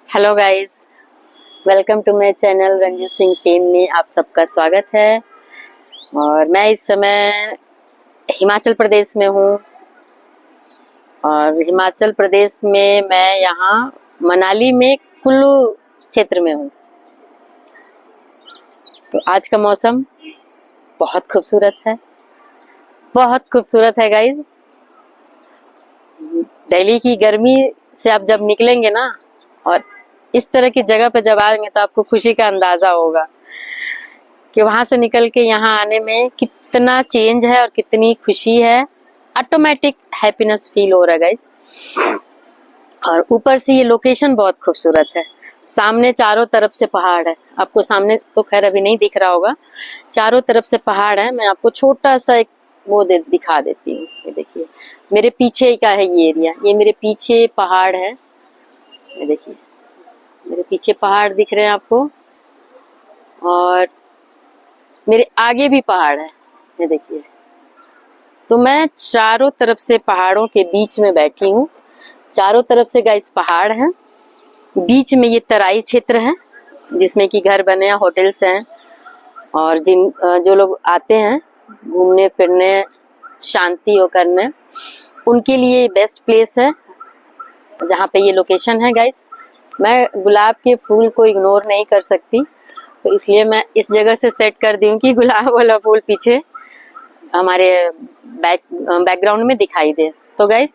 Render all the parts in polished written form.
Hello guys, welcome to my channel Ranju Singh team में आप सबका स्वागत है। और मैं इस समय हिमाचल प्रदेश में हूँ और हिमाचल प्रदेश में मैं यहाँ मनाली में कुल्लू क्षेत्र में हूँ। तो आज का मौसम बहुत खूबसूरत है, बहुत खूबसूरत है गाइस। दिल्ली की गर्मी से आप जब निकलेंगे ना और इस तरह की जगह पर जब आएंगे तो आपको खुशी का अंदाजा होगा कि वहां से निकल के यहाँ आने में कितना चेंज है और कितनी खुशी है। ऑटोमेटिक हैप्पीनेस फील हो रहा है गाइस। और ऊपर से ये लोकेशन बहुत खूबसूरत है। सामने चारों तरफ से पहाड़ है, आपको सामने तो खैर अभी नहीं दिख रहा होगा, चारों तरफ से पहाड़ है। मैं आपको छोटा सा एक वो दिखा देती हूँ। ये देखिए मेरे पीछे का है ये एरिया, ये मेरे पीछे पहाड़ है। ये देखिए मेरे पीछे पहाड़ दिख रहे हैं आपको और मेरे आगे भी पहाड़ है, ये देखिए। तो मैं चारों तरफ से पहाड़ों के बीच में बैठी हूँ। चारों तरफ से गाइस पहाड़ हैं, बीच में ये तराई क्षेत्र है जिसमें कि घर बने हैं, होटल्स हैं और जो लोग आते हैं घूमने फिरने, शांति हो करने, उनके लिए बेस्ट प्लेस है जहाँ पे ये लोकेशन है गाइस। मैं गुलाब के फूल को इग्नोर नहीं कर सकती, तो इसलिए मैं इस जगह से सेट कर दी हूँ कि गुलाब वाला फूल पीछे हमारे बैकग्राउंड में दिखाई दे। तो गाइस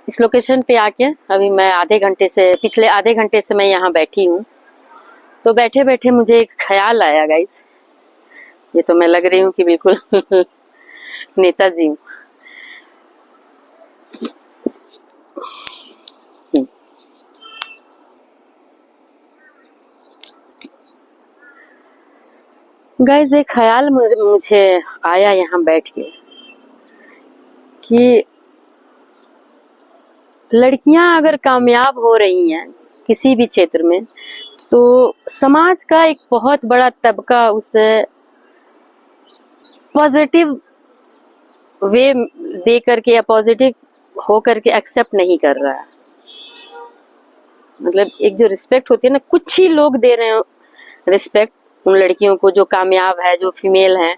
इस लोकेशन पे आके अभी मैं पिछले आधे घंटे से मैं यहाँ बैठी हूँ। तो बैठे बैठे मुझे एक ख्याल आया गाइस। ये तो मैं लग रही हूँ कि बिल्कुल नेताजी हूँ। गाइस एक ख्याल मुझे आया यहाँ बैठ के कि लड़कियां अगर कामयाब हो रही हैं किसी भी क्षेत्र में तो समाज का एक बहुत बड़ा तबका उसे पॉजिटिव वे दे करके या पॉजिटिव हो करके एक्सेप्ट नहीं कर रहा है। मतलब एक जो रिस्पेक्ट होती है ना, कुछ ही लोग दे रहे हैं रिस्पेक्ट उन लड़कियों को जो कामयाब है, जो फीमेल है।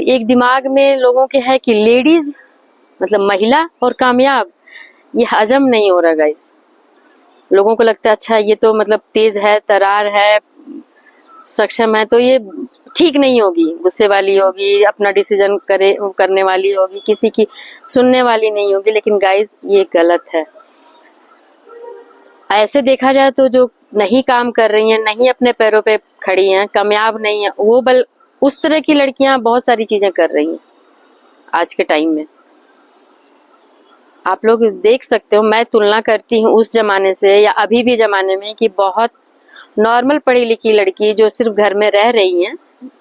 एक दिमाग में लोगों के है कि लेडीज मतलब महिला और कामयाब, ये हजम नहीं हो रहा गाइस। लोगों को लगता है अच्छा ये तो मतलब तेज है, तरार है, सक्षम है, तो ये ठीक नहीं होगी, गुस्से वाली होगी, अपना डिसीजन करने वाली होगी, किसी की सुनने वाली नहीं होगी। लेकिन गाइस ये गलत है। ऐसे देखा जाए तो जो नहीं काम कर रही हैं, नहीं अपने पैरों पे खड़ी हैं, कामयाब नहीं है, वो उस तरह की लड़कियां बहुत सारी चीजें कर रही हैं आज के टाइम में। आप लोग देख सकते हो, मैं तुलना करती हूँ उस जमाने से या अभी भी जमाने में कि बहुत नॉर्मल पढ़ी लिखी लड़की जो सिर्फ घर में रह रही हैं,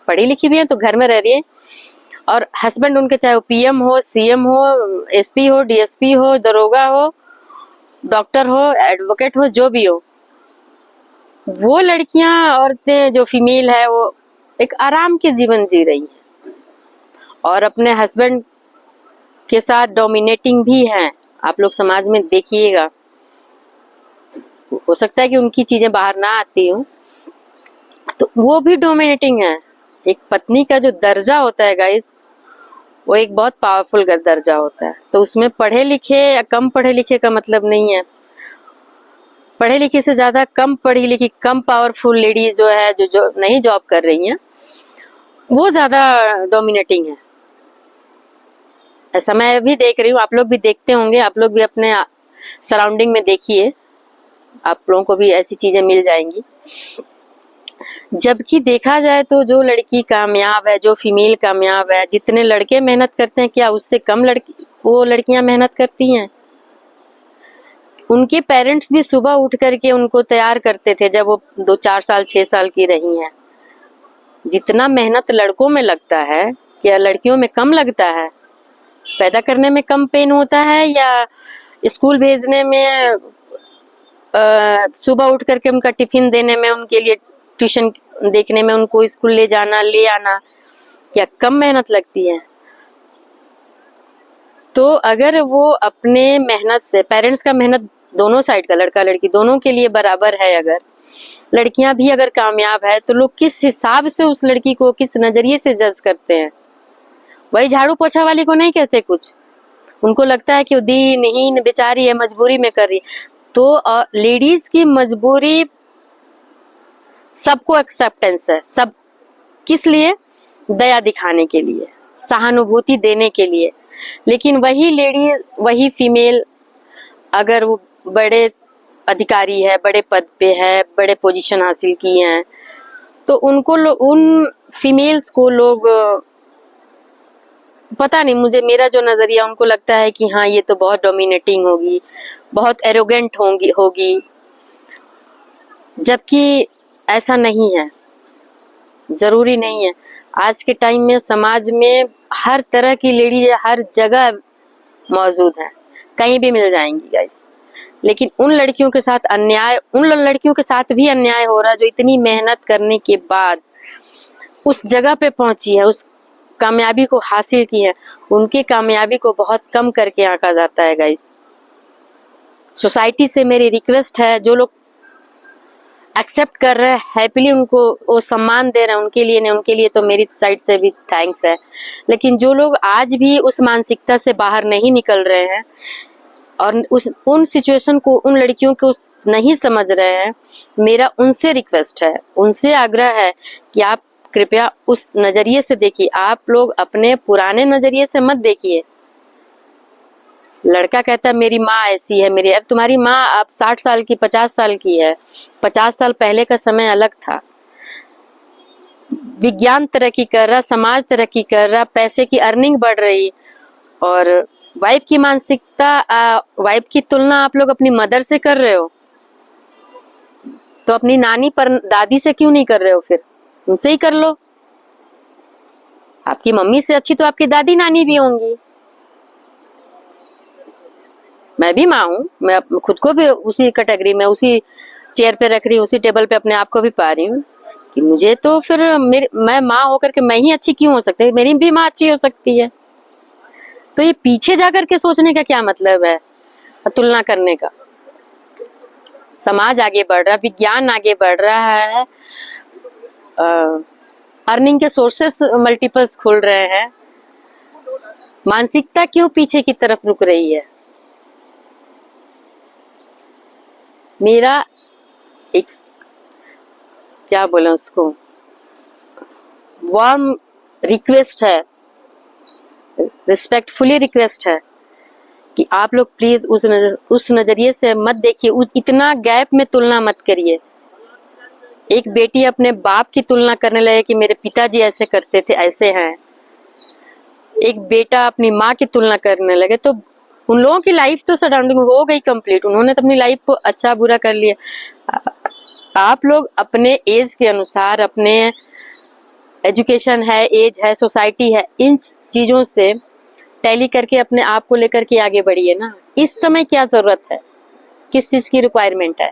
पढ़ी लिखी भी हैं तो घर में रह रही है, और हस्बैंड उनके चाहे वो पीएम हो, सीएम हो, एसपी हो, डीएसपी हो, दरोगा हो, डॉक्टर हो, एडवोकेट हो, जो भी हो, वो लड़कियां औरतें जो फीमेल है वो एक आराम के जीवन जी रही हैं और अपने हस्बैंड के साथ डोमिनेटिंग भी हैं। आप लोग समाज में देखिएगा, हो सकता है कि उनकी चीजें बाहर ना आती हो तो वो भी डोमिनेटिंग है। एक पत्नी का जो दर्जा होता है गाइस, वो एक बहुत पावरफुल दर्जा होता है। तो उसमें पढ़े लिखे या कम पढ़े लिखे का मतलब नहीं है। पढ़े लिखे से ज्यादा कम पढ़ी लिखी, कम पावरफुल लेडी जो है, जो नहीं जॉब कर रही हैं, वो ज्यादा डोमिनेटिंग है। ऐसा मैं भी देख रही हूँ, आप लोग भी देखते होंगे, आप लोग भी अपने सराउंडिंग में देखिए, आप लोगों को भी ऐसी चीजें मिल जाएंगी। जबकि देखा जाए तो जो लड़की कामयाब है, जो फीमेल कामयाब है, जितने लड़के मेहनत करते हैं क्या उससे कम वो लड़कियां मेहनत करती हैं? उनके पेरेंट्स भी सुबह उठ करके उनको तैयार करते थे जब वो 2-4 साल 6 साल की रही हैं। जितना मेहनत लड़कों में लगता है क्या लड़कियों में कम लगता है? पैदा करने में कम पेन होता है या स्कूल भेजने में, सुबह उठ करके उनका टिफिन देने में, उनके लिए ट्यूशन देखने में, उनको स्कूल ले जाना ले आना, क्या कम मेहनत लगती है? तो अगर वो अपने मेहनत से, पेरेंट्स का मेहनत दोनों साइड का, लड़का लड़की दोनों के लिए बराबर है, अगर लड़कियां भी अगर कामयाब है तो लोग किस हिसाब से उस लड़की को, किस नजरिए से जज करते हैं। वही झाड़ू पोछा वाली को नहीं कहते कुछ, उनको लगता है कि वो दीनहीन बेचारी है, मजबूरी में कर रही। तो लेडीज की मजबूरी सबको एक्सेप्टेंस है, सब किस लिए? दया दिखाने के लिए, सहानुभूति देने के लिए। लेकिन वही लेडीज, वही फीमेल अगर वो बड़े अधिकारी है, बड़े पद पे है, बड़े पोजीशन हासिल की हैं, तो उनको उन फीमेल्स को लोग, पता नहीं, मुझे मेरा जो नजरिया, उनको लगता है कि हाँ ये तो बहुत डोमिनेटिंग होगी, बहुत एरोगेंट होगी, जबकि ऐसा नहीं है, जरूरी नहीं है। आज के टाइम में समाज में हर तरह की लेडीज हर जगह मौजूद है, कहीं भी मिल जाएंगी गाइस। लेकिन उन लड़कियों के साथ अन्याय, उन लड़कियों के साथ भी अन्याय हो रहा है जो इतनी मेहनत करने के बाद उस जगह पे पहुंची है, उस कामयाबी को हासिल की है। उनकी कामयाबी को बहुत कम करके आंका जाता है गाइस। सोसाइटी से मेरी रिक्वेस्ट है, जो लोग एक्सेप्ट कर रहे हैं, हैप्पीली उनको वो सम्मान दे रहे हैं, उनके लिए तो मेरी साइड से भी थैंक्स है। लेकिन जो लोग आज भी उस मानसिकता से बाहर नहीं निकल रहे हैं और उन सिचुएशन को, उन लड़कियों को नहीं समझ रहे हैं, मेरा उनसे रिक्वेस्ट है, उनसे आग्रह है कि आप कृपया उस नजरिए से देखिए। आप लोग अपने पुराने नजरिए से मत देखिए। लड़का कहता है मेरी माँ ऐसी है, मेरी, यार तुम्हारी माँ आप 60 साल की, 50 साल की है। 50 साल पहले का समय अलग था। विज्ञान तरक्की कर रहा, समाज तरक्की कर रहा, पैसे की अर्निंग बढ़ रही, और वाइफ की मानसिकता, वाइफ की तुलना आप लोग अपनी मदर से कर रहे हो, तो अपनी नानी पर, दादी से क्यों नहीं कर रहे हो? फिर उनसे ही कर लो। आपकी मम्मी से अच्छी तो आपकी दादी नानी भी होंगी। मैं भी माँ हूँ, मैं खुद को भी उसी कैटेगरी में, उसी चेयर पे रख रही हूँ, उसी टेबल पे अपने आप को भी पा रही हूँ कि मुझे तो फिर मैं माँ होकर के मैं ही अच्छी क्यों हो सकती है? मेरी भी माँ अच्छी हो सकती है। तो ये पीछे जाकर के सोचने का क्या मतलब है, तुलना करने का? समाज आगे बढ़ रहा है, विज्ञान आगे बढ़ रहा है, अर्निंग के सोर्सेस मल्टीपल्स खुल रहे हैं, मानसिकता क्यों पीछे की तरफ रुक रही है? मेरा एक, क्या बोले उसको, वार्म रिक्वेस्ट है, रिस्पेक्टफुली रिक्वेस्ट है कि आप लोग प्लीज उस नजरिए से मत देखिए, इतना गैप में तुलना मत करिए। एक बेटी अपने बाप की तुलना करने लगे कि मेरे पिताजी ऐसे करते थे, ऐसे हैं। एक बेटा अपनी माँ की तुलना करने लगे, तो उन लोगों की लाइफ तो सराउंडिंग हो गई कंप्लीट, उन्होंने तो अपनी लाइफ को अच्छा बुरा कर लिया। आप लोग अपने एज के अनुसार, अपने एजुकेशन है, एज है, सोसाइटी है, इन चीजों से टैली करके अपने आप को लेकर के आगे बढ़िए ना। इस समय क्या जरूरत है, किस चीज की रिक्वायरमेंट है?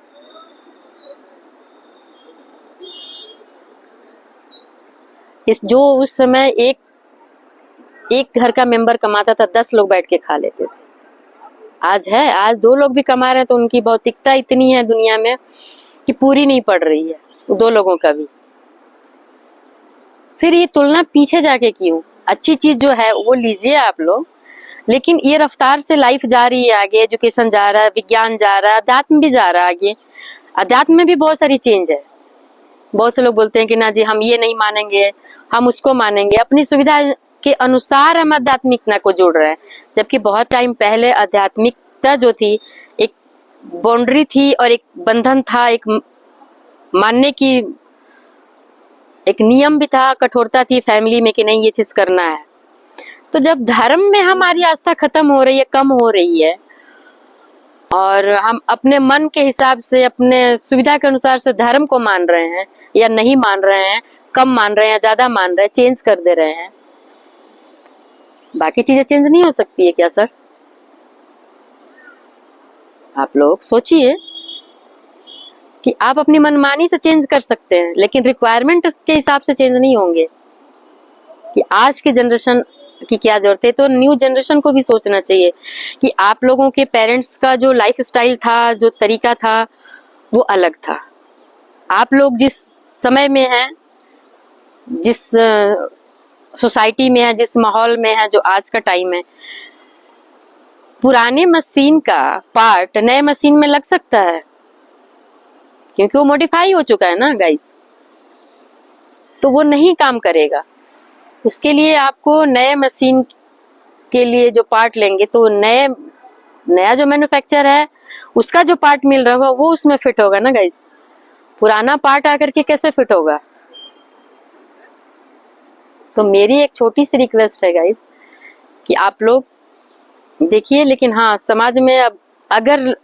जो उस समय एक घर का मेंबर कमाता था, 10 लोग बैठ के खा लेते थे। आज है, आज 2 लोग भी कमा रहे हैं, तो उनकी भौतिकता इतनी है दुनिया में कि पूरी नहीं पड़ रही है 2 लोगों का भी। फिर ये तुलना पीछे जाके क्यों? अच्छी चीज जो है वो लीजिए आप लोग, लेकिन ये रफ्तार से लाइफ जा रही है आगे, एजुकेशन जा रहा है, विज्ञान जा रहा है, अध्यात्म भी जा रहा है आगे। अध्यात्म में भी बहुत सारी चेंज है। बहुत से लोग बोलते हैं कि ना जी हम ये नहीं मानेंगे, हम उसको मानेंगे, अपनी सुविधा के अनुसार हम आध्यात्मिकता को जोड़ रहे हैं। जबकि बहुत टाइम पहले आध्यात्मिकता जो थी, एक बाउंड्री थी और एक बंधन था, एक मानने की एक नियम भी था, कठोरता थी फैमिली में कि नहीं ये चीज करना है। तो जब धर्म में हमारी आस्था खत्म हो रही है, कम हो रही है, और हम अपने मन के हिसाब से, अपने सुविधा के अनुसार से धर्म को मान रहे हैं या नहीं मान रहे हैं, कम मान रहे हैं, ज्यादा मान रहे हैं, चेंज कर दे रहे हैं, बाकी चीजें चेंज नहीं हो सकती है क्या सर? आप लोग सोचिए कि आप अपनी मनमानी से चेंज कर सकते हैं, लेकिन रिक्वायरमेंट के हिसाब से चेंज नहीं होंगे। कि आज की जनरेशन की क्या जरूरत है। तो न्यू जनरेशन को भी सोचना चाहिए कि आप लोगों के पेरेंट्स का जो लाइफ स्टाइल था, जो तरीका था, वो अलग था। आप लोग जिस समय में हैं, जिस सोसाइटी में है, जिस माहौल में है, जो आज का टाइम है, पुराने मशीन का पार्ट नए मशीन में लग सकता है क्योंकि वो मॉडिफाई हो चुका है ना गाइस, तो वो नहीं काम करेगा। उसके लिए आपको नए मशीन के लिए जो पार्ट लेंगे तो नया जो मैन्युफैक्चर है उसका जो पार्ट मिल रहा होगा वो उसमें फिट होगा ना गाइस। पुराना पार्ट आकर के कैसे फिट होगा। तो मेरी एक छोटी सी रिक्वेस्ट है गाइस कि आप लोग देखिए, लेकिन हाँ, समाज में अब अगर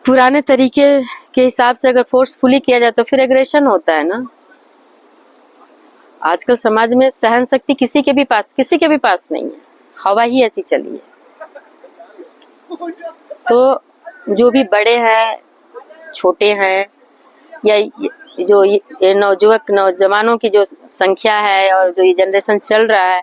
पुराने तरीके के हिसाब से अगर फोर्सफुली किया जाए तो फिर एग्रेशन होता है ना। आजकल समाज में सहन शक्ति किसी के भी पास नहीं है, हवा ही ऐसी चली है। तो जो भी बड़े हैं, छोटे हैं, या जो ये नौजवानों की जो संख्या है और जो ये जनरेशन चल रहा है,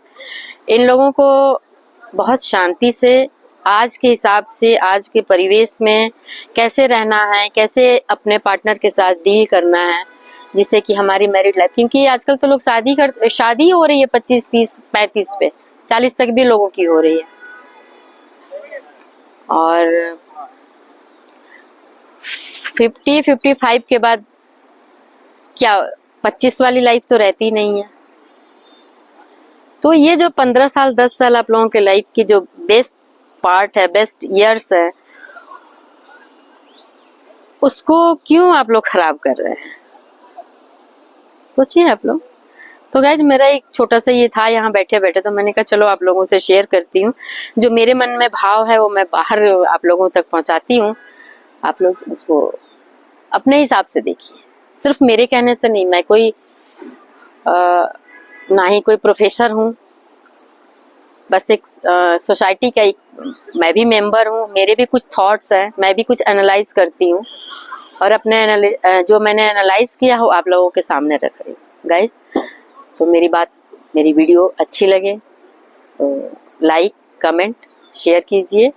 इन लोगों को बहुत शांति से आज के हिसाब से, आज के परिवेश में कैसे रहना है, कैसे अपने पार्टनर के साथ डील करना है, जिससे कि हमारी मैरिड लाइफ, क्योंकि आजकल तो लोग शादी हो रही है 25, 30, 35 पे, 40 तक भी लोगों की हो रही है। और 50, 55 के बाद क्या 25 वाली लाइफ तो रहती नहीं है। तो ये जो 15 साल 10 साल आप लोगों के लाइफ की जो बेस्ट पार्ट है, बेस्ट ईयर्स है, उसको क्यों आप लोग खराब कर रहे हैं, सोचिए आप लोग। तो गाइज मेरा एक छोटा सा ये था यहाँ बैठे बैठे, तो मैंने कहा चलो आप लोगों से शेयर करती हूँ। जो मेरे मन में भाव है वो मैं बाहर आप लोगों तक पहुँचाती हूँ। आप लोग उसको अपने हिसाब से देखिए, सिर्फ मेरे कहने से नहीं। मैं कोई ना ही कोई प्रोफेसर हूँ, बस एक सोसाइटी का एक मैं भी मेंबर हूँ। मेरे भी कुछ थॉट्स हैं, मैं भी कुछ एनालाइज करती हूँ और अपने जो मैंने एनालाइज किया हो आप लोगों के सामने रख रही हूँ गाइस। तो मेरी वीडियो अच्छी लगे तो लाइक, कमेंट, शेयर कीजिए।